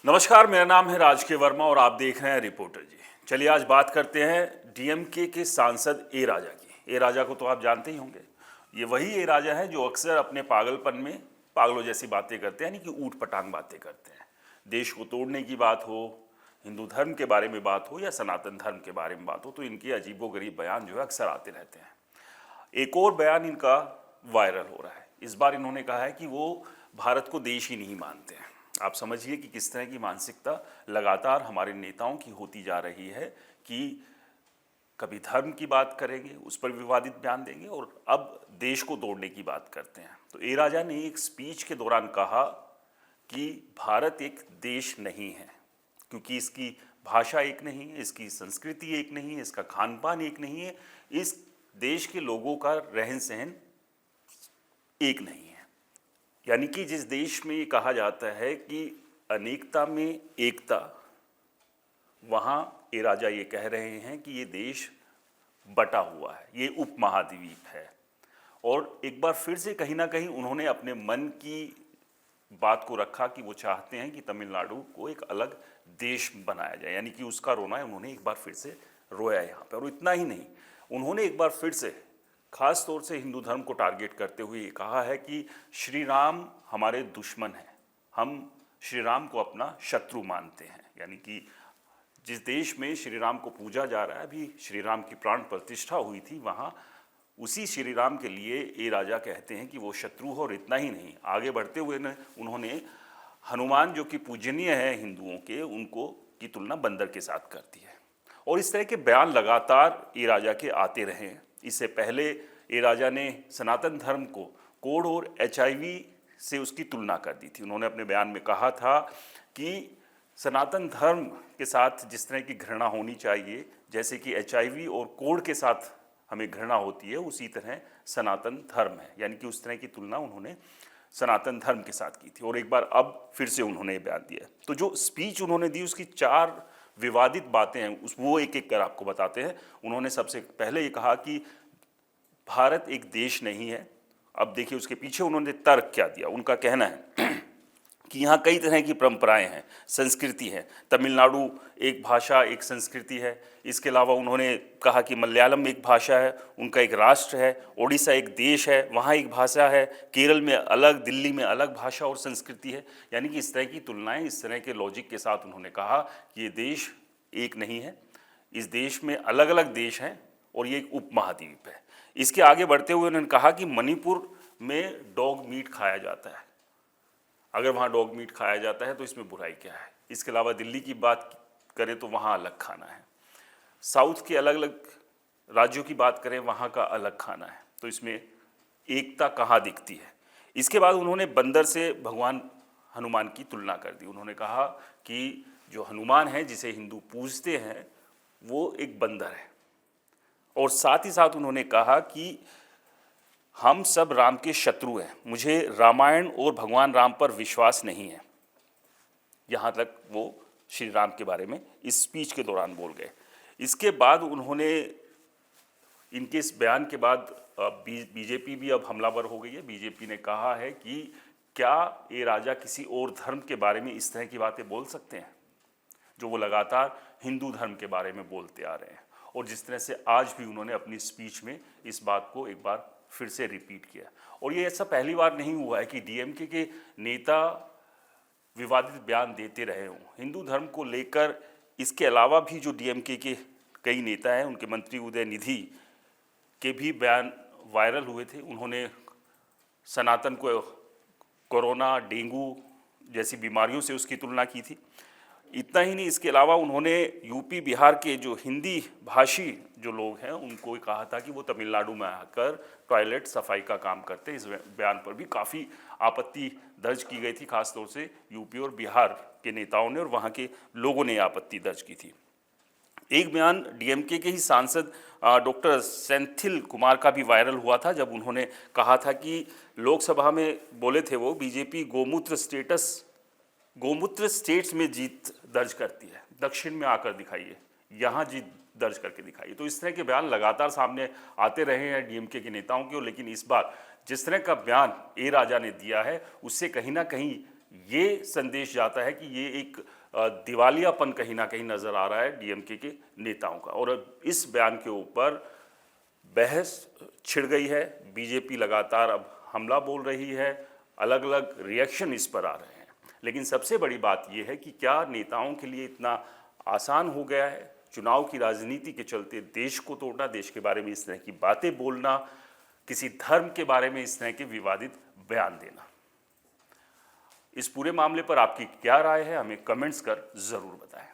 नमस्कार, मेरा नाम है राजके वर्मा और आप देख रहे हैं रिपोर्टर जी। चलिए आज बात करते हैं डीएमके के सांसद ए राजा की। ए राजा को तो आप जानते ही होंगे। ये वही ए राजा है जो अक्सर अपने पागलपन में पागलों जैसी बातें करते हैं, यानी कि ऊट पटांग बातें करते हैं। देश को तोड़ने की बात हो, हिंदू धर्म के बारे में बात हो या सनातन धर्म के बारे में बात हो, तो इनके अजीबोगरीब बयान जो है अक्सर आते रहते हैं। एक और बयान इनका वायरल हो रहा है। इस बार इन्होंने कहा है कि वो भारत को देश ही नहीं मानते हैं। आप समझिए कि किस तरह की मानसिकता लगातार हमारे नेताओं की होती जा रही है कि कभी धर्म की बात करेंगे, उस पर विवादित बयान देंगे, और अब देश को तोड़ने की बात करते हैं। तो ए राजा ने एक स्पीच के दौरान कहा कि भारत एक देश नहीं है, क्योंकि इसकी भाषा एक नहीं है, इसकी संस्कृति एक नहीं है, इसका खान पान एक नहीं है, इस देश के लोगों का रहन सहन एक नहीं है। यानी कि जिस देश में ये कहा जाता है कि अनेकता में एकता, वहाँ ए राजा ये कह रहे हैं कि ये देश बटा हुआ है, ये उपमहाद्वीप है। और एक बार फिर से कहीं ना कहीं उन्होंने अपने मन की बात को रखा कि वो चाहते हैं कि तमिलनाडु को एक अलग देश बनाया जाए, यानी कि उसका रोना है उन्होंने एक बार फिर से रोया यहाँ पर। और इतना ही नहीं, उन्होंने एक बार फिर से खास तौर से हिंदू धर्म को टारगेट करते हुए ये कहा है कि श्री राम हमारे दुश्मन हैं, हम श्री राम को अपना शत्रु मानते हैं। यानी कि जिस देश में श्री राम को पूजा जा रहा है, अभी श्री राम की प्राण प्रतिष्ठा हुई थी, वहाँ उसी श्री राम के लिए ए राजा कहते हैं कि वो शत्रु हो। और इतना ही नहीं, आगे बढ़ते हुए उन्होंने हनुमान जो कि पूजनीय है हिंदुओं के, उनको की तुलना बंदर के साथ कर दी है। और इस तरह के बयान लगातार ए राजा के आते रहे हैं। इससे पहले ए राजा ने सनातन धर्म को कोढ़ और एचआईवी से उसकी तुलना कर दी थी। उन्होंने अपने बयान में कहा था कि सनातन धर्म के साथ जिस तरह की घृणा होनी चाहिए, जैसे कि एचआईवी और कोढ़ के साथ हमें घृणा होती है, उसी तरह सनातन धर्म है। यानी कि उस तरह की तुलना उन्होंने सनातन धर्म के साथ की थी। और एक बार अब फिर से उन्होंने बयान दिया। तो जो स्पीच उन्होंने दी उसकी 4 विवादित बातें हैं, वो एक एक कर आपको बताते हैं। उन्होंने सबसे पहले ये कहा कि भारत एक देश नहीं है। अब देखिए उसके पीछे उन्होंने तर्क क्या दिया। उनका कहना है कि यहाँ कई तरह की परंपराएं हैं, संस्कृति है। तमिलनाडु एक भाषा एक संस्कृति है। इसके अलावा उन्होंने कहा कि मलयालम एक भाषा है, उनका एक राष्ट्र है। ओडिशा एक देश है, वहाँ एक भाषा है। केरल में अलग, दिल्ली में अलग भाषा और संस्कृति है। यानी कि इस तरह की तुलनाएं, इस तरह के लॉजिक के साथ उन्होंने कहा कि ये देश एक नहीं है, इस देश में अलग अलग देश हैं और ये एक उपमहाद्वीप है। इसके आगे बढ़ते हुए उन्होंने कहा कि मणिपुर में डॉग मीट खाया जाता है। अगर वहाँ डॉग मीट खाया जाता है तो इसमें बुराई क्या है। इसके अलावा दिल्ली की बात करें तो वहाँ अलग खाना है। साउथ के अलग अलग राज्यों की बात करें, वहाँ का अलग खाना है। तो इसमें एकता कहाँ दिखती है। इसके बाद उन्होंने बंदर से भगवान हनुमान की तुलना कर दी। उन्होंने कहा कि जो हनुमान है जिसे हिंदू पूजते हैं, वो एक बंदर है। और साथ ही साथ उन्होंने कहा कि हम सब राम के शत्रु हैं, मुझे रामायण और भगवान राम पर विश्वास नहीं है। यहाँ तक वो श्री राम के बारे में इस स्पीच के दौरान बोल गए। इसके बाद उन्होंने, इनके इस बयान के बाद बीजेपी भी अब हमलावर हो गई है। बीजेपी ने कहा है कि क्या ये राजा किसी और धर्म के बारे में इस तरह की बातें बोल सकते हैं जो वो लगातार हिंदू धर्म के बारे में बोलते आ रहे हैं। और जिस तरह से आज भी उन्होंने अपनी स्पीच में इस बात को एक बार फिर से रिपीट किया। और ये ऐसा पहली बार नहीं हुआ है कि डीएमके के नेता विवादित बयान देते रहे हों हिंदू धर्म को लेकर। इसके अलावा भी जो डीएमके के कई नेता हैं, उनके मंत्री उदयनिधि के भी बयान वायरल हुए थे। उन्होंने सनातन को कोरोना, डेंगू जैसी बीमारियों से उसकी तुलना की थी। इतना ही नहीं, इसके अलावा उन्होंने यूपी बिहार के जो हिंदी भाषी जो लोग हैं उनको कहा था कि वो तमिलनाडु में आकर टॉयलेट सफाई का काम करते हैं। इस बयान पर भी काफ़ी आपत्ति दर्ज की गई थी, खासतौर से यूपी और बिहार के नेताओं ने और वहाँ के लोगों ने आपत्ति दर्ज की थी। एक बयान डीएमके के ही सांसद डॉक्टर सेंथिल कुमार का भी वायरल हुआ था, जब उन्होंने कहा था कि लोकसभा में बोले थे वो, बीजेपी गोमूत्र स्टेट्स में जीत दर्ज करती है, दक्षिण में आकर दिखाइए, यहाँ जीत दर्ज करके दिखाइए। तो इस तरह के बयान लगातार सामने आते रहे हैं डीएमके के नेताओं के। लेकिन इस बार जिस तरह का बयान ए राजा ने दिया है, उससे कहीं ना कहीं ये संदेश जाता है कि ये एक दिवालियापन कहीं ना कहीं नजर आ रहा है डीएमके के नेताओं का। और इस बयान के ऊपर बहस छिड़ गई है, बीजेपी लगातार अब हमला बोल रही है, अलग अलग रिएक्शन इस पर आ रहे हैं। लेकिन सबसे बड़ी बात यह है कि क्या नेताओं के लिए इतना आसान हो गया है चुनाव की राजनीति के चलते देश को तोड़ना, देश के बारे में इस तरह की बातें बोलना, किसी धर्म के बारे में इस तरह के विवादित बयान देना? इस पूरे मामले पर आपकी क्या राय है, हमें कमेंट्स कर जरूर बताएं।